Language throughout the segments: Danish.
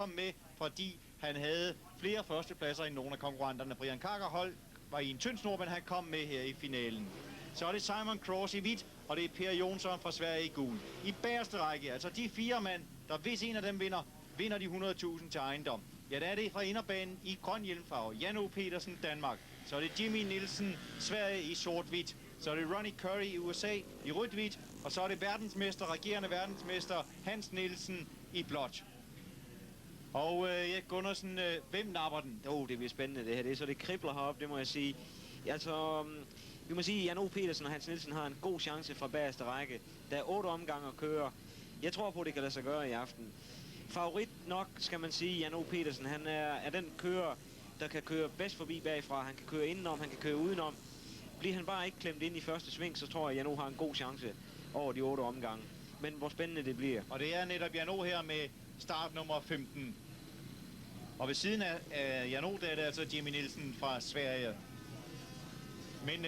kom med, fordi han havde flere førstepladser end nogle af konkurrenterne. Brian Carker var i en tynd snor, men han kom med her i finalen. Så er det Simon Cross i hvidt, og det er Per Jonsson fra Sverige i gul. I bagerste række, altså de 4 mand, der hvis en af dem vinder de 100.000 til ejendom. Ja, der er det fra inderbanen i grøn hjelmfarve. Jan O. Petersen, Danmark. Så er det Jimmy Nielsen, Sverige i sort-hvidt. Så er det Ronnie Curry i USA i rødt-hvidt. Og så er det regerende verdensmester Hans Nielsen i blåt. Og Gunnarsen, hvem napper den? Det bliver spændende det her. Det er så det kribler heroppe, det må jeg sige. Altså, vi må sige, at Jan O. Petersen og Hans Nielsen har en god chance fra bagerste række. Der er 8 omgange at køre. Jeg tror på, at det kan lade sig gøre i aften. Favorit nok, skal man sige, Jan O. Petersen. Han er den kører, der kan køre bedst forbi bagfra. Han kan køre indenom, han kan køre udenom. Bliver han bare ikke klemt ind i første sving, så tror jeg, at Jan O. har en god chance over de 8 omgange. Men hvor spændende det bliver. Og det er netop Jan O. her med start nummer 15. Og ved siden af Jan O. der er det altså Jimmy Nielsen fra Sverige. Men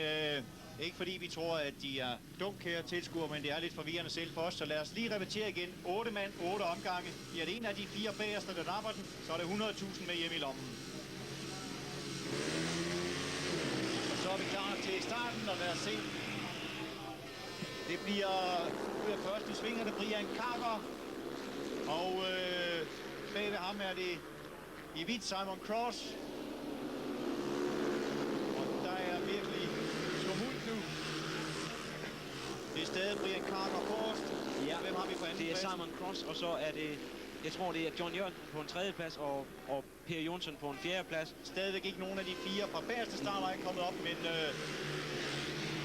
ikke fordi vi tror, at de er dunk her tilskuere, men det er lidt forvirrende selv for os. Så lad os lige repetere igen. 8 mand, 8 omgange. I er det en af de 4 bagerste, der napper den, så er det 100.000 med hjem i lommen. Og så er vi klar til starten, og lad os se. Det bliver ud af første sving, og det bliver en Carker. Og bag ved ham er det i hvidt Simon Cross. Og der er virkelig tumult nu. Det er stadig Brian Carker forrest. Ja, hvem har vi på anden plads? Det er Simon Cross, og så er det, jeg tror det er John Jørgensen på en 3. plads og Per Jonsson på en 4. plads. Stadigvæk ikke nogen af de 4 fra bagerste starter er kommet op, men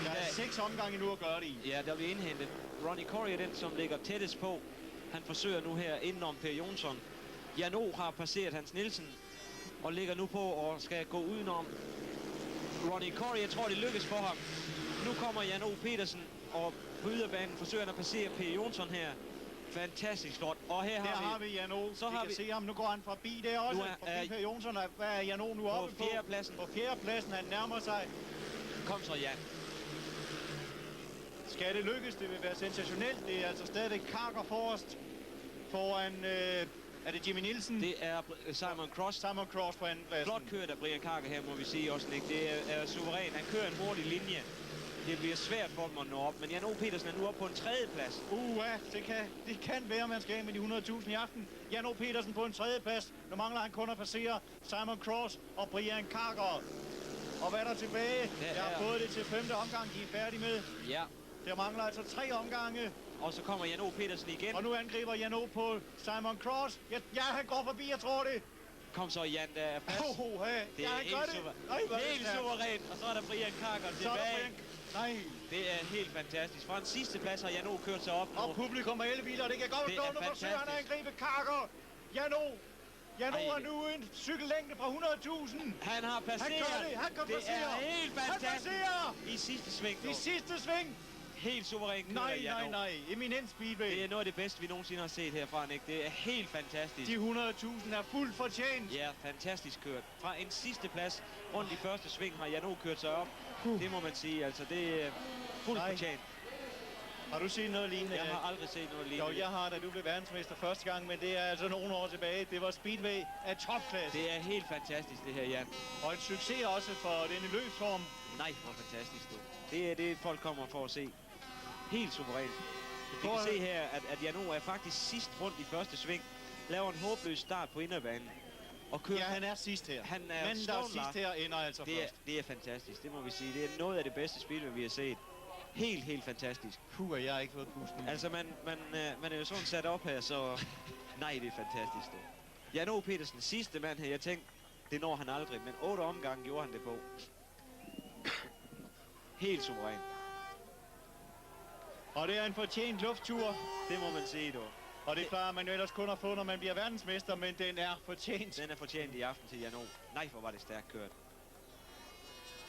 der er 6 omgange nu at gøre det i. Ja, der bliver indhentet. Ronnie Curry er den, som ligger tættest på. Han forsøger nu her indenom Per Jonsson. Jan O. har passeret Hans Nielsen og ligger nu på og skal gå udenom Ronnie Curry. Jeg tror, det lykkes for ham. Nu kommer Jan O. Petersen, og på yderbanen forsøger han at passere Per Jonsson her. Fantastisk flot. Og her har vi Jan O. Så har vi se ham. Nu går han forbi der også. Forbi Per Jonsson. Hvad er Jan O. nu oppe på? 4. pladsen. På 4. pladsen. Han nærmer sig. Kom så, Jan. Skal det lykkes? Det vil være sensationelt. Det er altså stadig Carker forrest foran... er det Jimmy Nielsen? Det er Simon Cross. Simon Cross på anden pladsen. Flot kørt af Brian Carker her, må vi sige også, Nick. Det er suveræn. Han kører en hurtig linje. Det bliver svært for dem at nå op, men Jan O. Petersen er nu oppe på en 3. plads. Det kan være, man skal af med de 100.000 i aften. Jan O. Petersen på en 3. plads. Nu mangler han kun at passere Simon Cross og Brian Carker. Og hvad er der tilbage? Jeg har fået det til 5. omgang, de er færdige med. Ja. Der mangler altså 3 omgange. Og så kommer Jan O. Petersen igen. Og nu angriber Jan O. på Simon Cross. Ja, han går forbi, jeg tror det. Kom så, Jan, der er plads. Det er helt suverænt. Og så er der Brian Carker tilbage. Nej. Det er helt fantastisk. Fra en sidste plads har Jan O. kørt sig op. Og publikum og elbiler, det kan godt gå. Nu forsøger han at angribe Carker. Jan O. Jan O. har nu en cykellængde fra 100.000. Han har passeret. Han gør det. Han kan passere. Det er helt fantastisk. Han passerer. I sidste sving. I sidste sving. Helt suverænt kører Jan O. Nej. Eminent speedway. Det er noget af det bedste, vi nogensinde har set herfra, Nick. Det er helt fantastisk. De 100.000 er fuldt fortjent. Ja, fantastisk kørt. Fra en sidste plads rundt i første sving har Jan O. kørt sig op. Det må man sige. Altså, det er fuldt fortjent. Har du set noget lignende? Jeg har aldrig set noget lignende. Jo, jeg har, da du blev verdensmester første gang, men det er altså nogle år tilbage. Det var speedway af topklasse. Det er helt fantastisk, det her, Jan. Og en succes også for denne løbsform. Nej, hvor fantastisk, du. Det er det, folk kommer for at se. Helt suverænt. Vi kan se her, at Jan O. er faktisk sidst rundt i første sving. Laver en håbløs start på inderbanen. Og kører. Ja, han er sidst her. Han er men der er sidst her ender altså først. Det er fantastisk, det må vi sige. Det er noget af det bedste spil, vi har set. Helt fantastisk. Jeg har ikke fået pusten. Altså, man er jo sådan sat op her, så... Nej, det er fantastisk, det. Jan O. Petersen, sidste mand her, jeg tænkte, det når han aldrig, men 8 omgange gjorde han det på. Helt suveræn. Og det er en fortjent lufttur. Det må man sige, du. Og det plejer man jo ellers kun at få, når man bliver verdensmester, men den er fortjent. Den er fortjent i aften til Jan O. Nej, hvor var det stærkt kørt.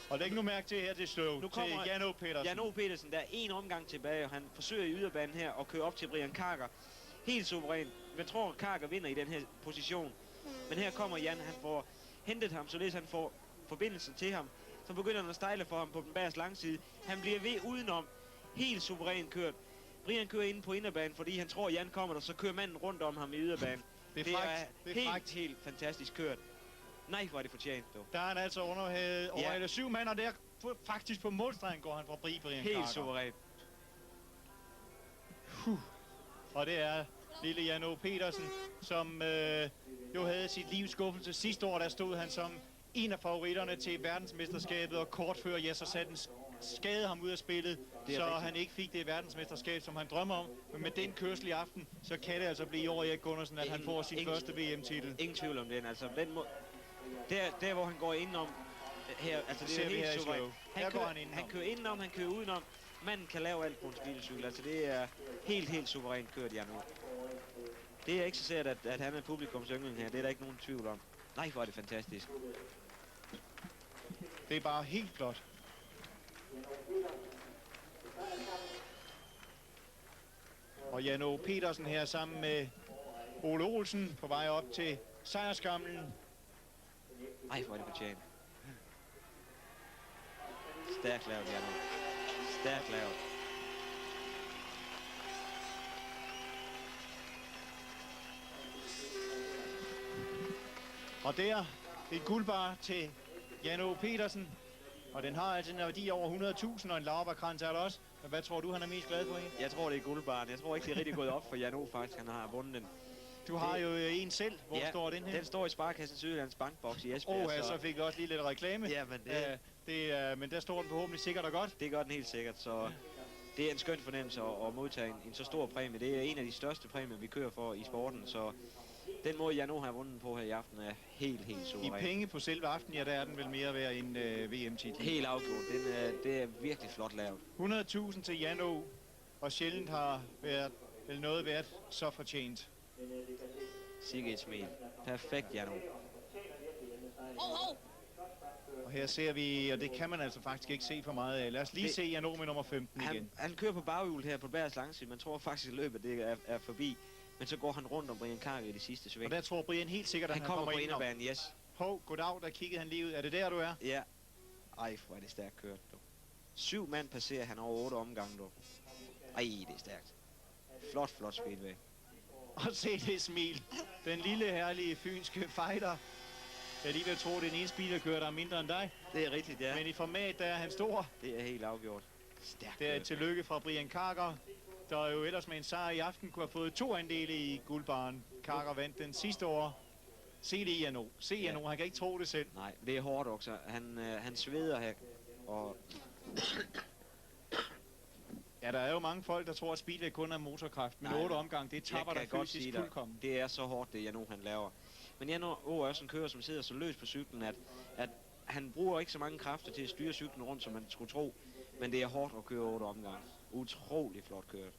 Og læg nu mærke til her til slow, nu kommer til Jan O. Petersen. Jan O. Petersen, der er 1 omgang tilbage, og han forsøger i yderbanen her at køre op til Brian Carker. Helt suveræn. Jeg tror, at Carker vinder i den her position. Men her kommer Jan, han får hentet ham, således han får forbindelsen til ham. Så begynder han at stejle for ham på den bagerste langside. Han bliver ved udenom. Helt suveræn kørt. Brian kører inde på inderbanen, fordi han tror, Jan kommer der, så kører manden rundt om ham i yderbanen. Det er frækt. Det er frækt. Helt fantastisk kørt. Nej, hvor er det fortjent, du. Der er han altså overhalet 7 mand, og der faktisk på målstregen går han forbi Brian Carter. Helt suverænt. Og det er lille Jan O. Petersen, som jo havde sit livs skuffelse. Sidste år, der stod han som en af favoritterne til verdensmesterskabet, og kort før, ja, så satte den skade ham ud af spillet, så han ikke fik det verdensmesterskab, som han drømmer om. Men med den kørsel i aften, så kan det altså blive i år, Erik Gundersen, at han får sin første VM-titel. Ingen tvivl om den, altså. Der hvor han går indenom her, altså det er helt suverænt. Han kører indenom, han kører udenom. Manden kan lave alt på en speedcykel, altså det er helt suverænt kørt, Jan O. Det er ikke så sikkert, at han er publikums yndling her, det er der ikke nogen tvivl om. Nej, hvor er det fantastisk. Det er bare helt flot. Og Jan O. Petersen her sammen med Ole Olsen på vej op til sejrskamlen. Ej, hvor er det fortjent. Stærkt lavet, Jan O. Stærkt lavet. Og der et guldbar til Jan O. Petersen. Og den har altså en værdi over 100.000, og en laurbærkrans er der også. Men hvad tror du, han er mest glad for? Jeg tror, det er guldbaren. Jeg tror ikke, det er rigtig gået op for Jan O. faktisk. Han har vundet den. Du har jo en selv. Hvor står den her? Den står i Sparekassen Sydjyllands bankboks i Esbjerg. Så fik vi også lige lidt reklame. Ja, men men der står den forhåbentlig sikkert og godt. Det gør den helt sikkert, så det er en skøn fornemmelse at modtage en så stor præmie. Det er en af de største præmier, vi kører for i sporten, så den måde, Jan O. har vundet på her i aften, er helt suveræn. I penge på selve aften, ja, der er den vel mere værd end VM-titel. Helt afgjort. Det er virkelig flot lavet. 100.000 til Jan O. Og sjældent har noget været så fortjent. Sikke et smil. Perfekt, Jan O. Og her ser vi, og det kan man altså faktisk ikke se for meget af. Lad os lige se Jan O. med nummer 15 igen. Han kører på baghjulet her på Bærs langside. Man tror faktisk, at løbet det er forbi. Men så går han rundt om Brian Carter i det sidste sving. Og der tror Brian helt sikkert, at han kommer på inderbanen, yes. Goddag, der kiggede han lige ud. Er det der, du er? Ja. Ej, hvor er det stærkt kørt, du. 7 mand passerer han over 8 omgange, du. Ej, det er stærkt. Flot speedway. Og se det smil. Den lille, herlige fynske fighter. Jeg lige vil tro, det er den ene speederkører, der er mindre end dig. Det er rigtigt, ja. Men i format, der er han stor. Det er helt afgjort. Stærkt. Det er et tillykke fra Brian Carter, der jo ellers med en sejr i aften kunne have fået 2 andele i guldbaren. Carter vandt den sidste år. Se det i Jan O. Se Jan O. Han kan ikke tro det selv. Nej, det er hårdt også. Han sveder her. Og ja, der er jo mange folk, der tror, at speedway kun er motorkraft. Men 8 omgang, det tapper der fysisk fuldkommen. Det er så hårdt, det Jan O. han laver. Men Jan O. er også en kører, som sidder så løs på cyklen, at han bruger ikke så mange kræfter til at styre cyklen rundt, som man skulle tro. Men det er hårdt at køre 8 omgange. Utrolig flot kørt.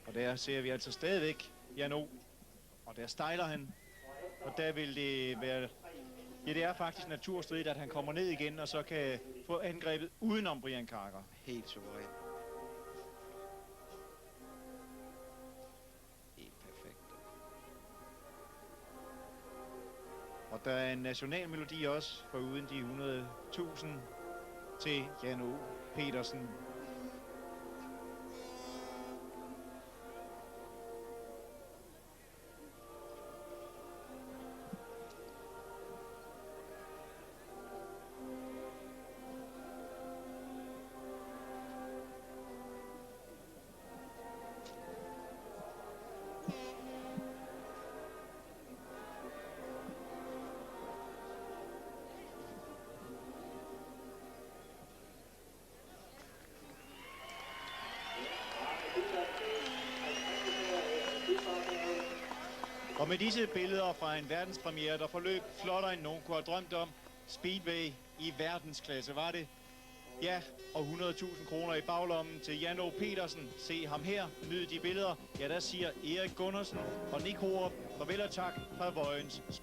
Og der ser vi altså stadigvæk Jan O. Og der stejler han. Og der vil det være... Ja, det er faktisk naturstridigt, at han kommer ned igen, og så kan få angrebet udenom Brian Carter. Helt suveræn. Helt perfekt. Og der er en national melodi også, for uden de 100.000 til Jan O. Petersen. Og med disse billeder fra en verdenspremiere, der forløb flottere end nogen kunne have drømt om, speedway i verdensklasse, var det? Ja, og 100.000 kroner i baglommen til Jan O. Petersen. Se ham her, nyd de billeder. Ja, der siger Erik Gundersen og Nick Horup farvel og tak fra Vojens